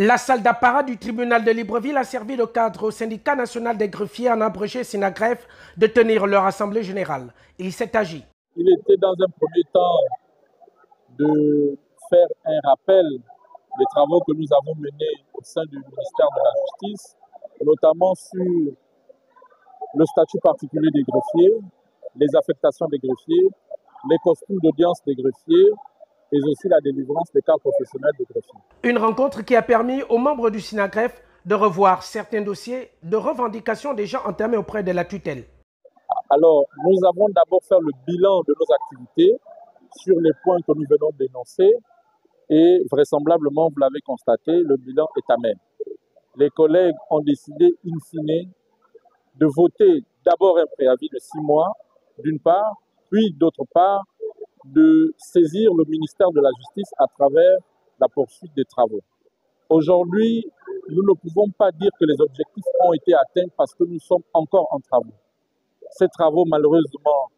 La salle d'apparat du tribunal de Libreville a servi de cadre au syndicat national des greffiers en abrégé Synagreffe de tenir leur assemblée générale. Il s'est agi. Il était dans un premier temps de faire un rappel des travaux que nous avons menés au sein du ministère de la Justice, notamment sur le statut particulier des greffiers, les affectations des greffiers, les costumes d'audience des greffiers, et aussi la délivrance des cartes professionnelles des greffiers. Une rencontre qui a permis aux membres du Synagreffe de revoir certains dossiers de revendications déjà entamés auprès de la tutelle. Alors, nous avons d'abord fait le bilan de nos activités sur les points que nous venons d'énoncer et vraisemblablement, vous l'avez constaté, le bilan est amer. Les collègues ont décidé, in fine, de voter d'abord un préavis de 6 mois, d'une part, puis d'autre part, de saisir le ministère de la Justice à travers la poursuite des travaux. Aujourd'hui, nous ne pouvons pas dire que les objectifs ont été atteints parce que nous sommes encore en travaux. Ces travaux, malheureusement,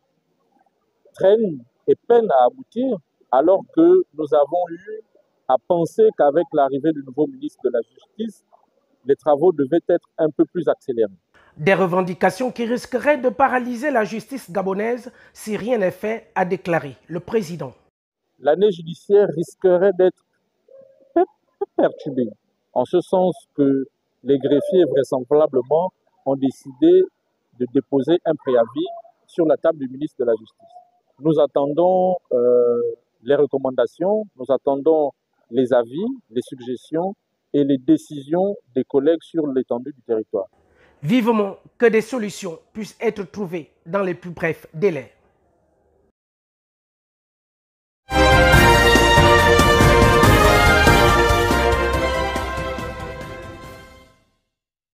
traînent et peinent à aboutir, alors que nous avons eu à penser qu'avec l'arrivée du nouveau ministre de la Justice, les travaux devaient être un peu plus accélérés. Des revendications qui risqueraient de paralyser la justice gabonaise si rien n'est fait, a déclaré le président. L'année judiciaire risquerait d'être perturbée, en ce sens que les greffiers vraisemblablement ont décidé de déposer un préavis sur la table du ministre de la Justice. Nous attendons les recommandations, nous attendons les avis, les suggestions et les décisions des collègues sur l'étendue du territoire. Vivement que des solutions puissent être trouvées dans les plus brefs délais.